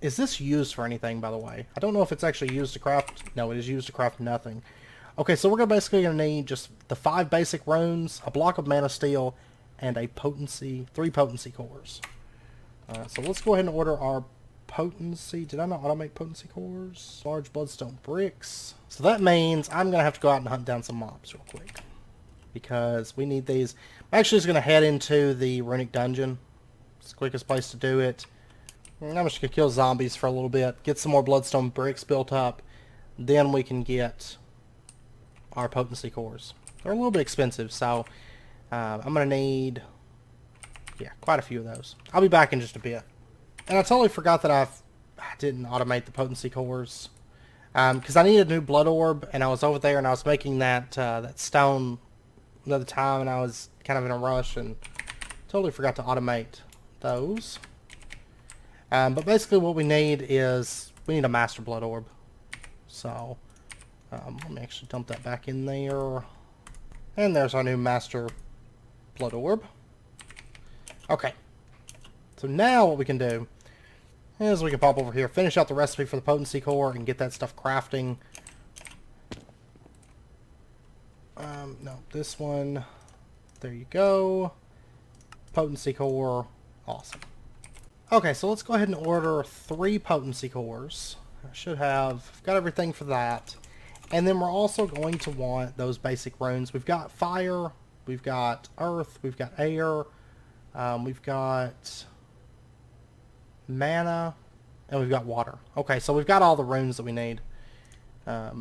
Is this used for anything, by the way? I don't know if it's actually used to craft. No, it is used to craft nothing. Okay, so we're basically going to need just the 5 basic runes, a block of mana steel, and 3 potency cores. So let's go ahead and order our potency. Did I not automate potency cores? Large bloodstone bricks. So that means I'm going to have to go out and hunt down some mobs real quick, because we need these. I'm actually just going to head into the runic dungeon. It's the quickest place to do it. I'm just going to kill zombies for a little bit, get some more bloodstone bricks built up, then we can get our potency cores. They're a little bit expensive, so I'm going to need, quite a few of those. I'll be back in just a bit. And I totally forgot that I didn't automate the potency cores, because I needed a new blood orb, and I was over there and I was making that stone another time, and I was kind of in a rush and totally forgot to automate those. But basically what we need is, we need a master blood orb. So let me actually dump that back in there. And there's our new master blood orb. Okay. So now what we can do is we can pop over here, finish out the recipe for the potency core, and get that stuff crafting. No, this one. There you go. Potency core. Awesome. Okay, so let's go ahead and order 3 potency cores. I should have got everything for that. And then we're also going to want those basic runes. We've got fire, We've got earth. We've got air. We've got mana. And we've got water. Okay, so we've got all the runes that we need. Yeah,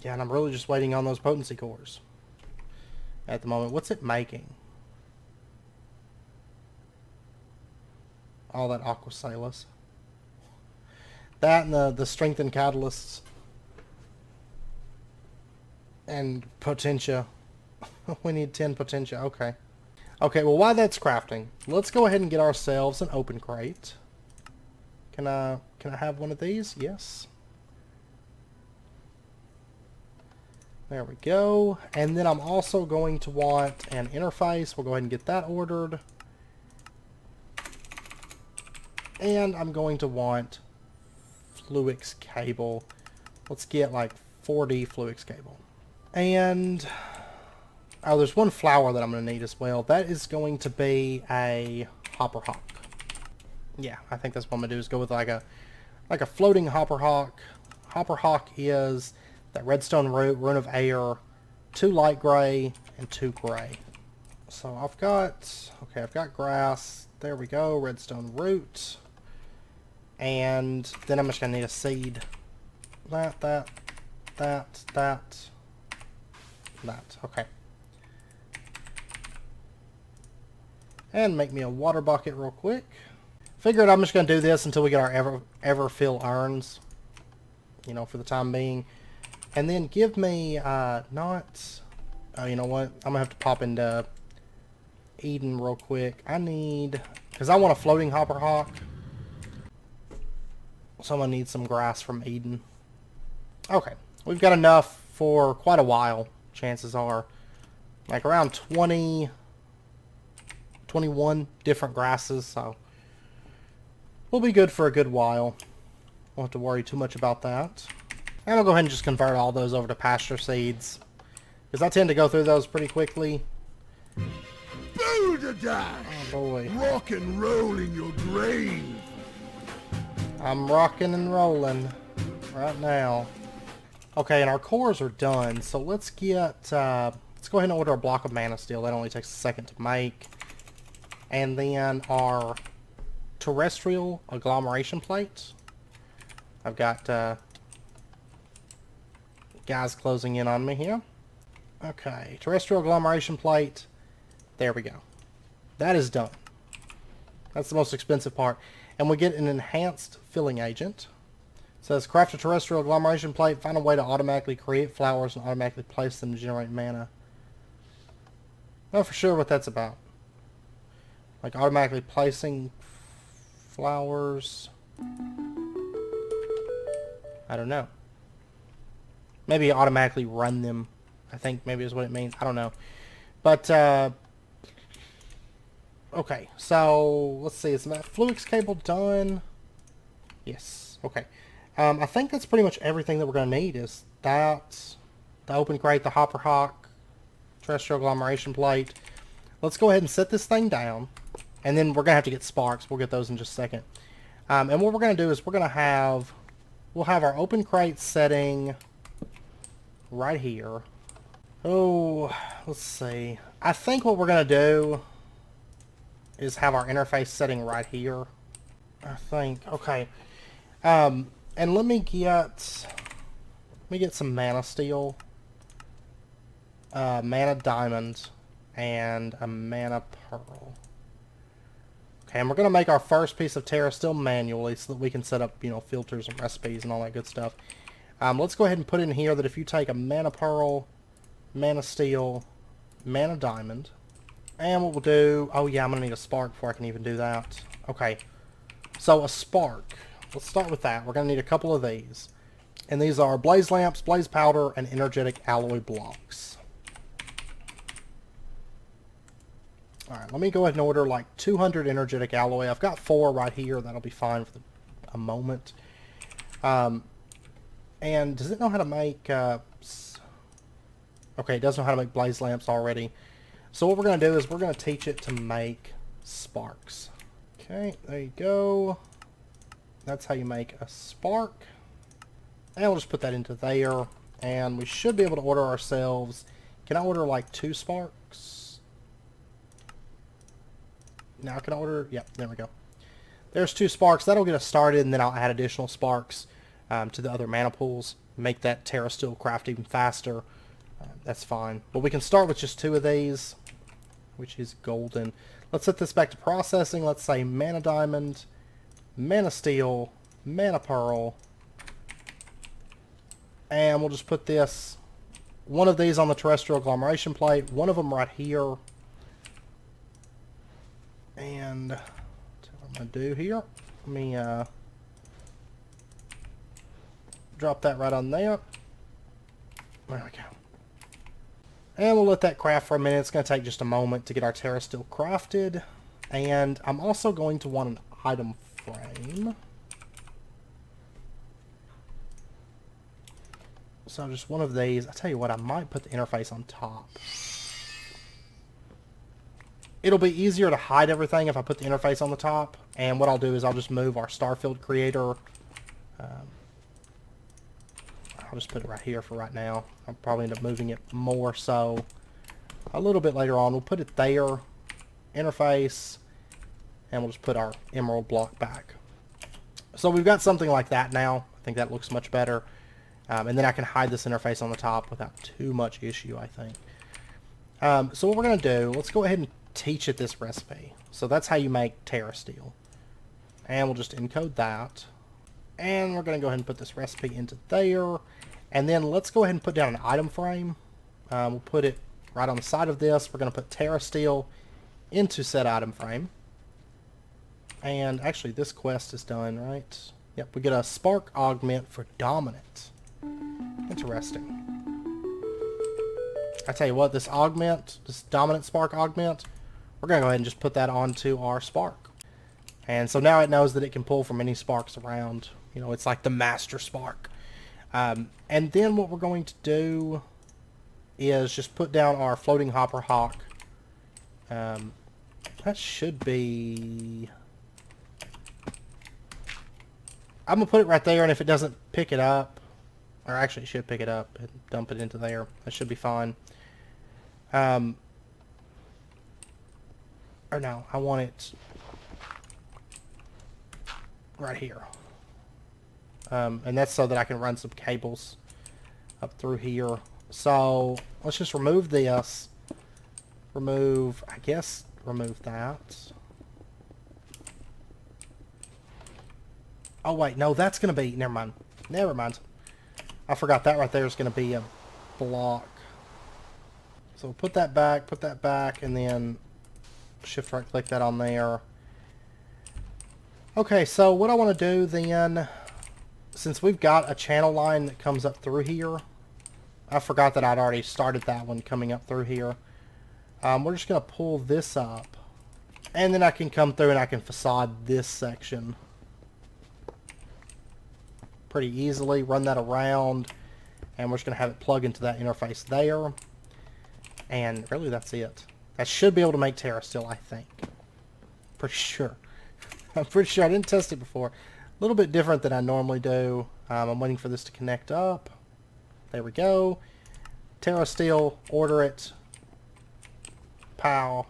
and I'm really just waiting on those potency cores at the moment. What's it making? All that aqua salus. That and the strengthened catalysts. And potentia. We need 10 potentia. Okay. Okay, well, while that's crafting, let's go ahead and get ourselves an open crate. Can I have one of these? Yes. There we go. And then I'm also going to want an interface. We'll go ahead and get that ordered. And I'm going to want Fluix cable. Let's get like 4D Fluix cable. And oh, there's one flower that I'm going to need as well. That is going to be a hopper hawk. Yeah, I think that's what I'm going to do is go with like a floating hopper hawk. Hopper hawk is that redstone root, rune of air, 2 light gray, and 2 gray. So I've got grass. There we go, redstone root. And then I'm just going to need a seed. That. Okay. And make me a water bucket real quick. Figured I'm just going to do this until we get our ever fill urns. You know, for the time being. And then give me, not... Oh, you know what? I'm going to have to pop into Eden real quick. I need... Because I want a floating hopper hawk. So I'm going to need some grass from Eden. Okay. We've got enough for quite a while, chances are. Like around 20... 21 different grasses, so... We'll be good for a good while. Won't have to worry too much about that. And I'll go ahead and just convert all those over to pasture seeds. Because I tend to go through those pretty quickly. Boulder dash! Oh boy. Rock and roll in your grave! I'm rocking and rolling right now. Okay, and our cores are done. So let's get... let's go ahead and order a block of mana steel. That only takes a second to make. And then our terrestrial agglomeration plates. I've got... guys closing in on me here. Okay, terrestrial agglomeration plate. There we go. That is done. That's the most expensive part. And we get an enhanced filling agent. It says craft a terrestrial agglomeration plate, find a way to automatically create flowers and automatically place them to generate mana. Not for sure what that's about. Like automatically placing flowers. I don't know. Maybe automatically run them, I think maybe is what it means. I don't know. But, okay. So, let's see. Is that Fluix cable done? Yes. Okay. I think that's pretty much everything that we're going to need is that, the open crate, the hopper hawk, terrestrial agglomeration plate. Let's go ahead and set this thing down. And then we're going to have to get sparks. We'll get those in just a second. And what we're going to do is we're going to have, we'll have our open crate setting... right here. Oh, let's see. I think what we're going to do is have our interface setting right here. I think. Okay. And let me get some mana steel, mana diamond, and a mana pearl. Okay, and we're going to make our first piece of Terrasteel manually so that we can set up, you know, filters and recipes and all that good stuff. Let's go ahead and put in here that if you take a mana pearl, mana steel, mana diamond, and what we'll do... Oh yeah, I'm going to need a spark before I can even do that. Okay, so a spark. Let's start with that. We're going to need a couple of these. And these are blaze lamps, blaze powder, and energetic alloy blocks. Alright, let me go ahead and order like 200 energetic alloy. I've got 4 right here. That'll be fine for a moment. And does it know how to make... okay, it does know how to make blaze lamps already. So what we're going to do is we're going to teach it to make sparks. Okay, there you go. That's how you make a spark. And we'll just put that into there. And we should be able to order ourselves... Can I order like 2 sparks? Now can I order... Yep, there we go. There's 2 sparks. That'll get us started, and then I'll add additional sparks to the other mana pools. Make that Terrasteel craft even faster. That's fine. But we can start with just 2 of these, which is golden. Let's set this back to processing. Let's say mana diamond, mana steel, mana pearl. And we'll just put this, one of these on the terrestrial agglomeration plate, one of them right here. And that's what I'm going to do here. Let me drop that right on there. There we go. And we'll let that craft for a minute. It's going to take just a moment to get our Terrasteel crafted. And I'm also going to want an item frame. So just one of these. I tell you what, I might put the interface on top. It'll be easier to hide everything if I put the interface on the top. And what I'll do is I'll just move our Starfield creator. I'll just put it right here for right now. I'll probably end up moving it more so a little bit later on. We'll put it there, interface, and we'll just put our emerald block back. So we've got something like that now. I think that looks much better. And then I can hide this interface on the top without too much issue, I think. So what we're going to do, let's go ahead and teach it this recipe. So that's how you make Terrasteel. And we'll just encode that. And we're going to go ahead and put this recipe into there. And then let's go ahead and put down an item frame. We'll put it right on the side of this. We're going to put Terrasteel into said item frame. And actually this quest is done, right? Yep, we get a spark augment for dominant. Interesting. I tell you what, this augment, this dominant spark augment, we're going to go ahead and just put that onto our spark. And so now it knows that it can pull from any sparks around. You know, it's like the master spark. And then what we're going to do is just put down our floating hopper hawk. That should be... I'm going to put it right there, and if it doesn't pick it up, or actually it should pick it up and dump it into there. That should be fine. Or no, I want it right here. And that's so that I can run some cables up through here. So let's just remove this. Remove that. Oh wait, no, that's going to be, never mind. I forgot that right there is going to be a block. So we'll put that back, and then shift right click that on there. Okay, so what I want to do then, since we've got a channel line that comes up through here, I forgot that I'd already started that one coming up through here. We're just going to pull this up, and then I can come through and I can facade this section pretty easily, run that around, and we're just going to have it plug into that interface there. And really that's it. That should be able to make Terrasteel, I think. Pretty sure. I'm pretty sure. I didn't test it before. A little bit different than I normally do. I'm waiting for this to connect up. There we go. Terrasteel, order it. Pow.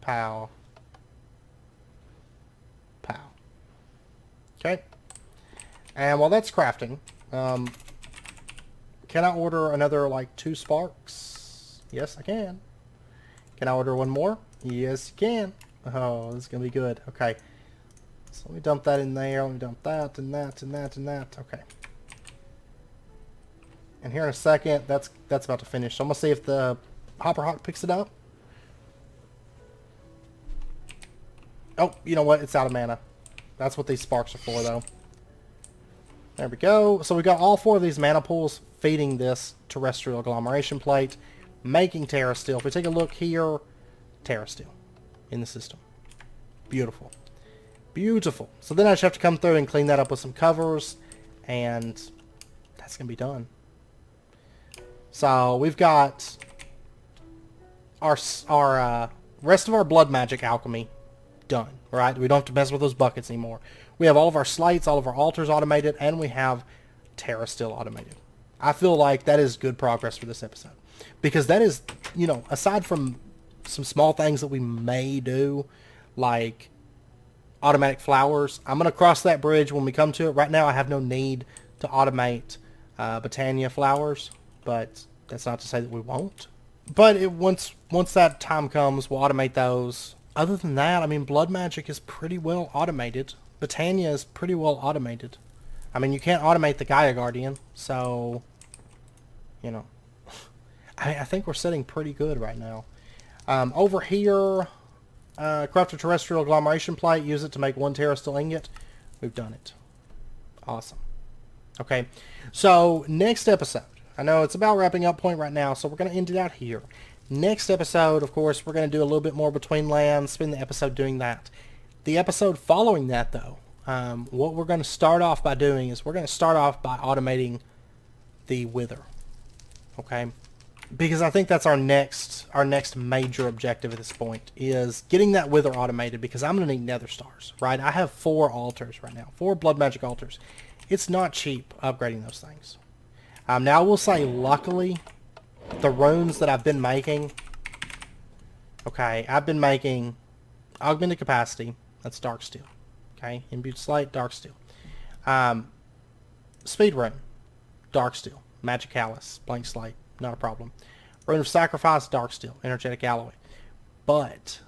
Pow. Pow. Okay. And while that's crafting, can I order another, like, 2 sparks? Yes, I can. Can I order one more? Yes, you can. Oh, this is going to be good. Okay. So let me dump that in there. Let me dump that and that and that and that. Okay. And here in a second, that's about to finish. So I'm going to see if the Hopper Hawk picks it up. Oh, you know what? It's out of mana. That's what these sparks are for, though. There we go. So we got all 4 of these mana pools feeding this terrestrial agglomeration plate, making Terrasteel. If we take a look here, Terrasteel in the system. Beautiful. Beautiful. So then I just have to come through and clean that up with some covers, and that's going to be done. So we've got our rest of our blood magic alchemy done, right? We don't have to mess with those buckets anymore. We have all of our slates, all of our altars automated, and we have Terrasteel automated. I feel like that is good progress for this episode. Because that is, you know, aside from some small things that we may do, like automatic flowers, I'm going to cross that bridge when we come to it. Right now I have no need to automate Botania flowers, but that's not to say that we won't. But once that time comes, we'll automate those. Other than that, I mean, blood magic is pretty well automated. Botania is pretty well automated. I mean, you can't automate the Gaia Guardian, so, you know, I think we're sitting pretty good right now. Over here, craft a terrestrial agglomeration plate, use it to make 1 terrestrial ingot. We've done it. Awesome. Okay, so next episode, I know it's about wrapping up point right now, so we're going to end it out here. Next episode, of course, we're going to do a little bit more between lands, spend the episode doing that. The episode following that, though, what we're going to start off by doing is we're going to start off by automating the wither. Okay? Because I think that's our next major objective at this point, is getting that wither automated, because I'm going to need nether stars, right? I have 4 altars right now, 4 blood magic altars. It's not cheap upgrading those things. Now, I will say, luckily, the runes that I've been making, okay, I've been making augmented capacity, that's Darksteel, okay, imbued slate, Darksteel. Speed rune, Darksteel, Magicalis, blank slate, not a problem. Rune of sacrifice, Darksteel, energetic alloy. But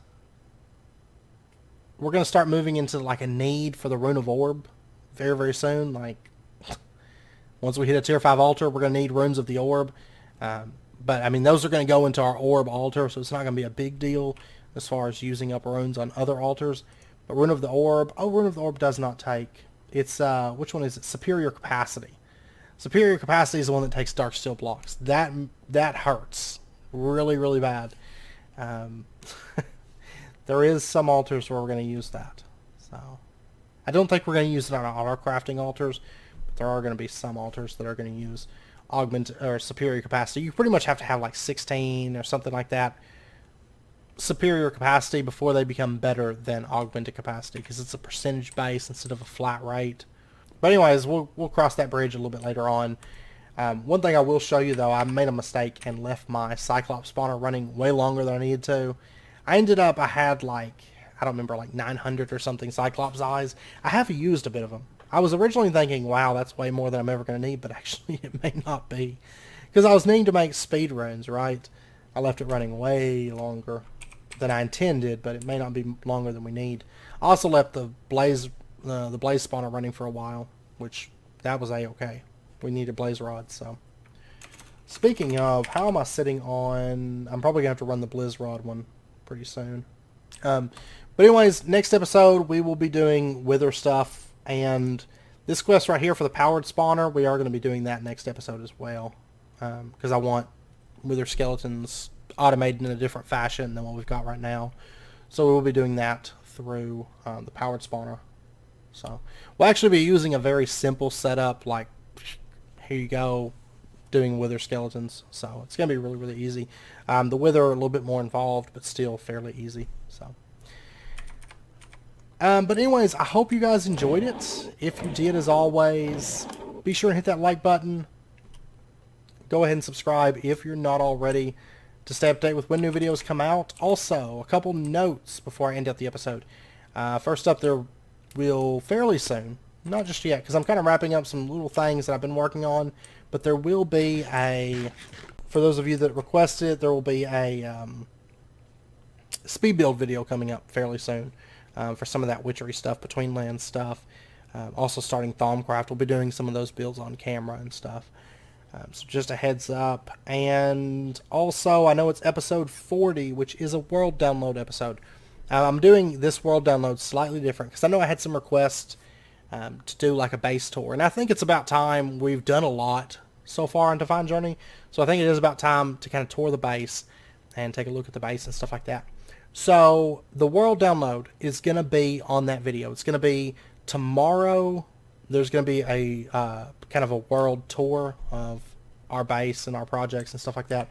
we're going to start moving into like a need for the rune of orb very, very soon. Like, once we hit a tier 5 altar, we're going to need runes of the orb. But, I mean, those are going to go into our orb altar, so it's not going to be a big deal as far as using up runes on other altars. But rune of the orb, rune of the orb does not take. It's, which one is it? Superior capacity. Superior capacity is the one that takes Darksteel blocks. That hurts really, really bad. There is some altars where we're going to use that. So I don't think we're going to use it on auto crafting altars, but there are going to be some altars that are going to use augment or superior capacity. You pretty much have to have like 16 or something like that superior capacity before they become better than augmented capacity, because it's a percentage base instead of a flat rate. But anyways, we'll cross that bridge a little bit later on. One thing I will show you, though, I made a mistake and left my Cyclops spawner running way longer than I needed to. I had like, I don't remember, like 900 or something Cyclops eyes. I have used a bit of them. I was originally thinking, wow, that's way more than I'm ever going to need, but actually it may not be. Because I was needing to make speed runes, right? I left it running way longer than I intended, but it may not be longer than we need. I also left the blaze spawner running for a while, which that was a-okay. We needed blaze rods, so. Speaking of, how am I sitting on... I'm probably going to have to run the blizz rod one pretty soon. But anyways, next episode we will be doing wither stuff, and this quest right here for the powered spawner, we are going to be doing that next episode as well, because I want wither skeletons automated in a different fashion than what we've got right now. So we will be doing that through the powered spawner. So we'll actually be using a very simple setup, like here you go, doing wither skeletons. So it's going to be really, really easy. The wither are a little bit more involved, but still fairly easy. So. But anyways, I hope you guys enjoyed it. If you did, as always, be sure to hit that like button. Go ahead and subscribe if you're not already to stay up to date with when new videos come out. Also, a couple notes before I end up the episode. First up, there will fairly soon, not just yet, because I'm kind of wrapping up some little things that I've been working on, but there will be for those of you that requested, there will be a speed build video coming up fairly soon. For some of that witchery stuff, between land stuff. Also starting Thaumcraft, we'll be doing some of those builds on camera and stuff. So just a heads up. And also, I know it's episode 40, which is a world download episode. I'm doing this world download slightly different, because I know I had some requests to do like a base tour. And I think it's about time. We've done a lot so far on Divine Journey. So I think it is about time to kind of tour the base and take a look at the base and stuff like that. So the world download is going to be on that video. It's going to be tomorrow. There's going to be a kind of a world tour of our base and our projects and stuff like that.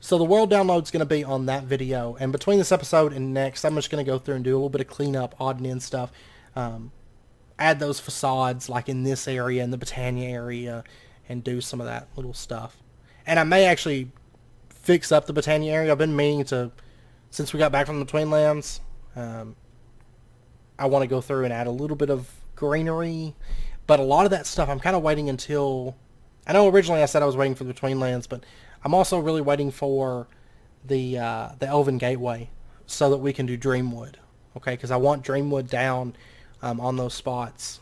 So the world download is going to be on that video. And between this episode and next, I'm just going to go through and do a little bit of cleanup, odd and end stuff. add those facades like in this area, in the Britannia area, and do some of that little stuff. And I may actually fix up the Britannia area. I've been meaning to, since we got back from the Twin Lands, I want to go through and add a little bit of greenery. But a lot of that stuff I'm kind of waiting until... I know originally I said I was waiting for the Twin Lands, but I'm also really waiting for the Elven Gateway so that we can do Dreamwood. Okay, because I want Dreamwood down on those spots,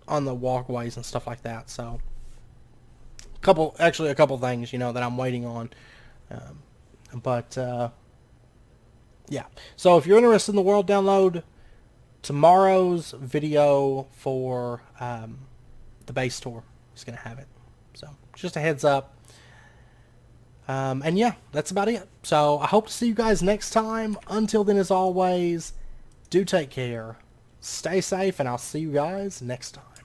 on the walkways and stuff like that. So, a couple things, you know, that I'm waiting on. Yeah. So if you're interested in the world download, tomorrow's video for the base tour is going to have it. So, just a heads up. And yeah, that's about it. So, I hope to see you guys next time. Until then, as always, do take care, stay safe, and I'll see you guys next time.